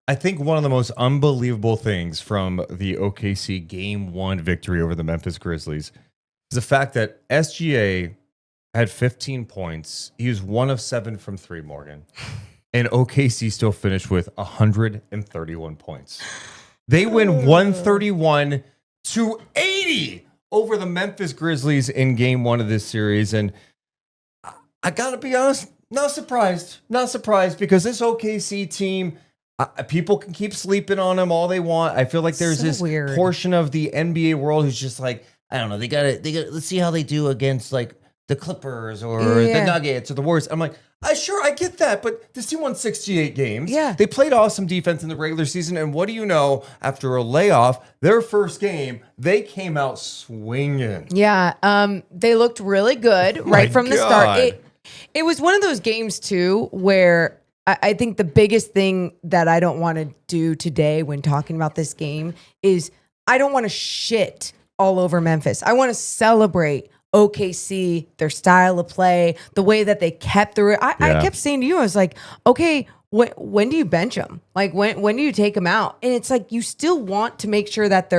I think one of the most unbelievable things from the OKC Game 1 victory over the Memphis Grizzlies is the fact that SGA had 15 points. He was 1 of 7 from 3, Morgan. And OKC still finished with 131 points. They win 131-80 over the Memphis Grizzlies in Game 1 of this series. And I got to be honest, not surprised. Not surprised because this OKC team, people can keep sleeping on them all they want. I feel like there's this portion of the NBA world who's just like, I don't know, they got to let's see how they do against like the Clippers or the Nuggets or the Warriors. I'm like, sure, I get that, but this team won 68 games. Yeah. They played awesome defense in the regular season, and what do you know? After a layoff, their first game, they came out swinging. Yeah, they looked really good right from the start. It was one of those games, too, where I think the biggest thing that I don't want to do today when talking about this game is I don't want to shit all over Memphis. I want to celebrate OKC, their style of play, the way that they kept through it. I kept saying to you, I was like, okay, when do you bench them? Like when do you take them out? And it's like you still want to make sure that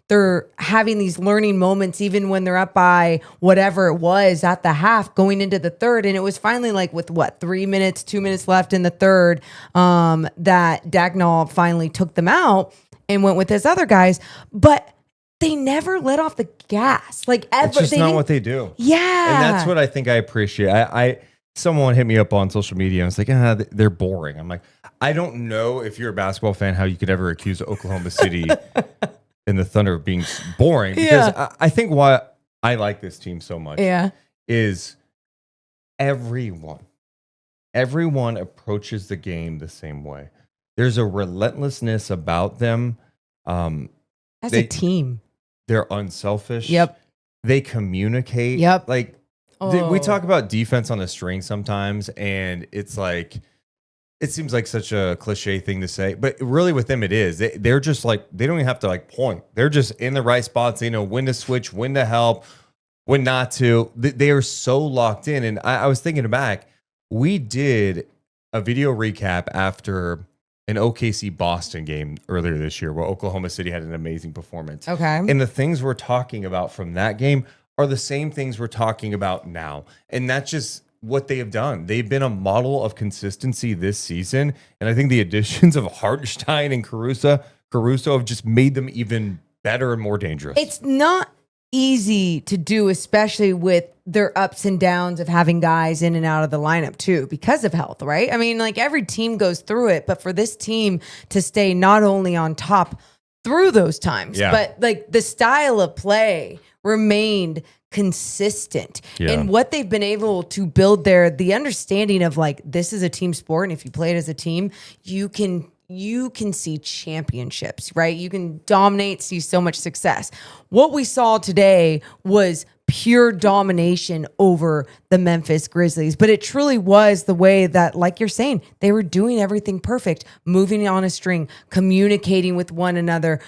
they're having these learning moments even when they're up by whatever it was at the half going into the third. And it was finally like with 2 minutes left in the third, that Dagnall finally took them out and went with his other guys. But they never let off the gas, like ever. It's just not what they do. Yeah, and that's what I think I appreciate. Someone hit me up on social media and was like, they're boring. I'm like, I don't know if you're a basketball fan how you could ever accuse Oklahoma City and the Thunder of being boring. Because I think why I like this team so much is everyone approaches the game the same way. There's a relentlessness about them. As a team. They're unselfish. Yep. They communicate. Yep. Like, we talk about defense on a string sometimes, and it's like, it seems like such a cliche thing to say, but really with them it is. They're just like, they don't even have to like point. They're just in the right spots. They know when to switch, when to help, when not to. They are so locked in. And I was thinking back, we did a video recap after an OKC Boston game earlier this year where Oklahoma City had an amazing performance. Okay. And the things we're talking about from that game are the same things we're talking about now. And that's just what they have done. They've been a model of consistency this season. And I think the additions of Hartenstein and Caruso have just made them even better and more dangerous. It's not easy to do, especially with their ups and downs of having guys in and out of the lineup too, because of health, right? I mean, like every team goes through it, but for this team to stay not only on top through those times, but like the style of play remained consistent. And what they've been able to build there, the understanding of like, this is a team sport. And if you play it as a team, you can see championships, right? You can dominate, see so much success. What we saw today was pure domination over the Memphis Grizzlies, but it truly was the way that, like you're saying, they were doing everything perfect, moving on a string, communicating with one another,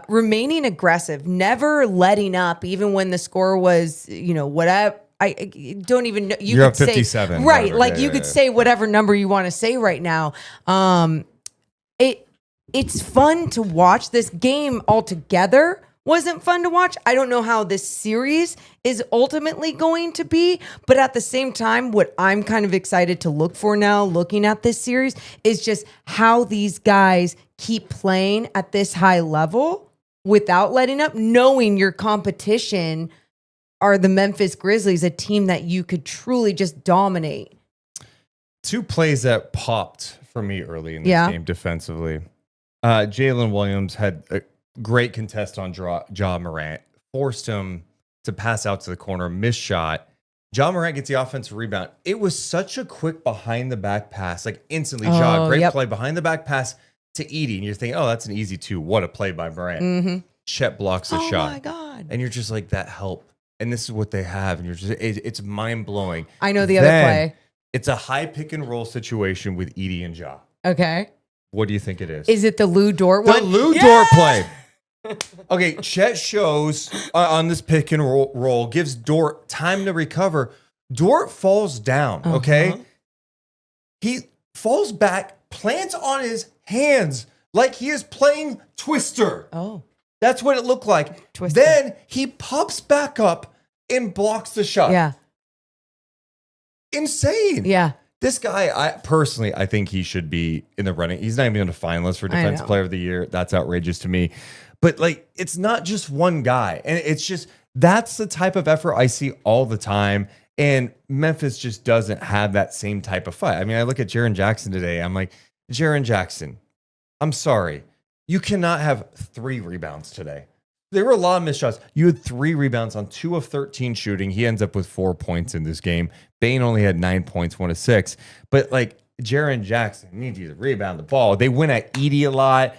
remaining aggressive, never letting up, even when the score was, whatever. I don't even know. You're up 57. Right. Whatever. Like you could say whatever number you want to say right now. It's fun to watch. This game altogether wasn't fun to watch. I don't know how this series is ultimately going to be, but at the same time, what I'm kind of excited to look for now, looking at this series, is just how these guys keep playing at this high level without letting up, knowing your competition are the Memphis Grizzlies, a team that you could truly just dominate. 2 plays that popped for me early in this game defensively. Jalen Williams had a great contest on Ja Morant, forced him to pass out to the corner, missed shot. Ja Morant gets the offensive rebound. It was such a quick behind the back pass, like instantly. Great play behind the back pass to Edie, and you're thinking, oh, that's an easy 2. What a play by Morant. Mm-hmm. Chet blocks the shot. Oh my God! And you're just like, that help. And this is what they have, and you're just, it's mind blowing. I know the other play. It's a high pick and roll situation with Edie and Ja. Okay. What do you think it is? Is it the Lou Dort one? The Lou Dort play. Okay, Chet shows on this pick and roll, gives Dort time to recover. Dort falls down, okay? He falls back, plants on his hands like he is playing Twister. Oh. That's what it looked like. Twister. Then he pops back up and blocks the shot. Yeah. Insane. Yeah. This guy, I think he should be in the running. He's not even in a finalist for Defensive Player of the Year. That's outrageous to me. But like, it's not just one guy. And it's just, that's the type of effort I see all the time. And Memphis just doesn't have that same type of fight. I mean, I look at Jaren Jackson today. I'm like, Jaren Jackson, I'm sorry. You cannot have 3 rebounds today. There were a lot of missed shots. You had 3 rebounds on 2 of 13 shooting. He ends up with 4 points in this game. Bane only had 9 points, 1 of 6. But like Jaren Jackson needs to rebound the ball. They win at Edie a lot.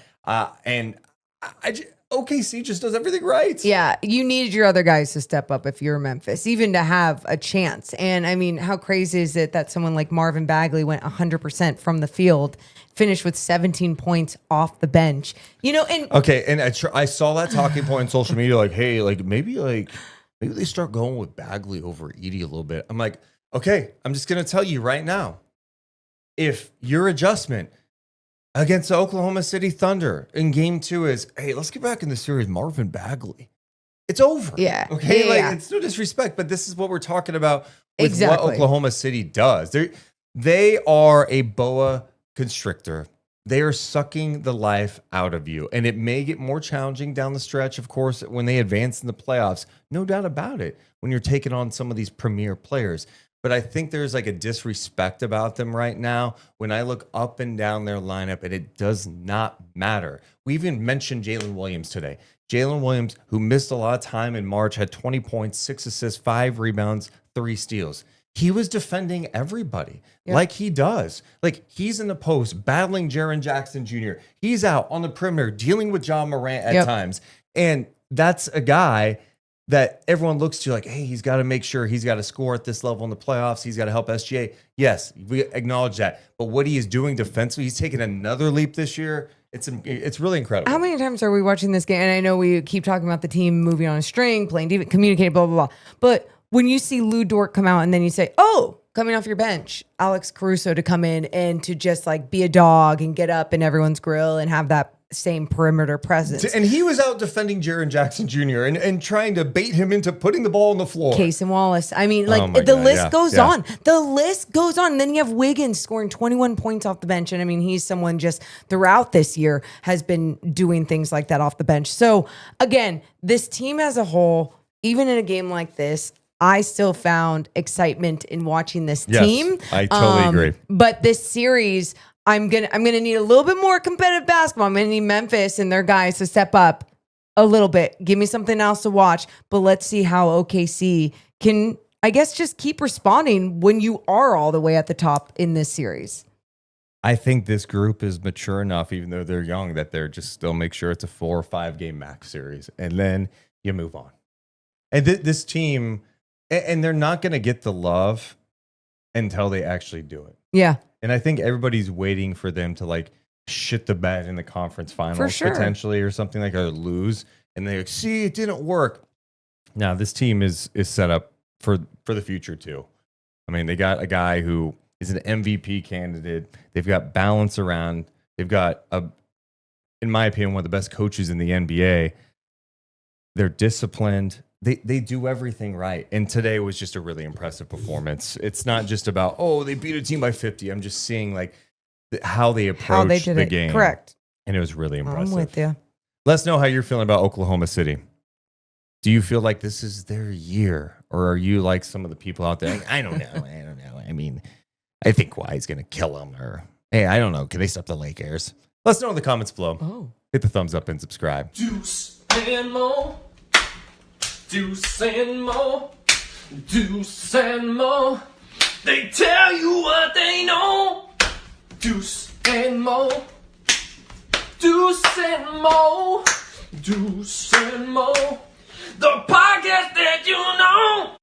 OKC just does everything right. Yeah, you needed your other guys to step up if you're Memphis, even to have a chance. And I mean, how crazy is it that someone like Marvin Bagley went 100% from the field, finished with 17 points off the bench? You know, and okay, and I saw that talking point on social media, like, hey, maybe they start going with Bagley over Edie a little bit. I'm like, okay, I'm just gonna tell you right now, if your adjustment against the Oklahoma City Thunder in game 2 is, hey, let's get back in the series, Marvin Bagley, it's over. Yeah. Okay. Yeah. It's no disrespect, but this is what we're talking about with Exactly. what Oklahoma City does. They are a boa constrictor. They are sucking the life out of you. And it may get more challenging down the stretch, of course, when they advance in the playoffs. No doubt about it, when you're taking on some of these premier players. But I think there's like a disrespect about them right now when I look up and down their lineup, and it does not matter. We even mentioned Jalen Williams today. Jalen Williams, who missed a lot of time in March, had 20 points, 6 assists, 5 rebounds, 3 steals. He was defending everybody like he does. Like, he's in the post battling Jaren Jackson Jr. He's out on the perimeter dealing with John Morant at times. And that's a guy that everyone looks to like, hey, he's got to make sure he's got to score at this level in the playoffs. He's got to help SGA. Yes, we acknowledge that. But what he is doing defensively, he's taken another leap this year. It's really incredible. how many times are we watching this game? And I know we keep talking about the team moving on a string, playing defense, communicating, blah, blah, blah. But when you see Lou Dort come out and then you say, oh, coming off your bench, Alex Caruso to come in and to just like be a dog and get up in everyone's grill and have that same perimeter presence. And he was out defending Jaren Jackson Jr. and trying to bait him into putting the ball on the floor. Case and Wallace. I mean, like my the God, list goes yeah. on. The list goes on. And then you have Wiggins scoring 21 points off the bench. And I mean, he's someone just throughout this year has been doing things like that off the bench. So again, this team as a whole, even in a game like this, I still found excitement in watching this team. I totally agree. But this series, I'm gonna need a little bit more competitive basketball. I'm gonna need Memphis and their guys to step up a little bit. Give me something else to watch. But let's see how OKC can, I guess, just keep responding when you are all the way at the top in this series. I think this group is mature enough, even though they're young, that they're just still make sure it's a 4 or 5 game max series, and then you move on. And this team, and they're not going to get the love until they actually do it. Yeah. And I think everybody's waiting for them to like shit the bed in the conference finals sure. potentially, or something like, or lose, and they like, see, it didn't work. Now this team is set up for the future too. I mean, they got a guy who is an MVP candidate. They've got balance around. They've got in my opinion, one of the best coaches in the NBA. They're disciplined. They do everything right. And today was just a really impressive performance. It's not just about, oh, they beat a team by 50. I'm just seeing like how they approached the game. Correct. And it was really impressive. I'm with you. Let us know how you're feeling about Oklahoma City. Do you feel like this is their year? Or are you like some of the people out there? Like, I don't know. I mean, I think Kawhi's going to kill them. Or, hey, I don't know. Can they stop the Lakers? Let us know in the comments below. Oh. Hit the thumbs up and subscribe. Deuce and Mo. Deuce and Mo. Deuce and Mo. They tell you what they know. Deuce and Mo. Deuce and Mo. Deuce and Mo. The podcast that you know.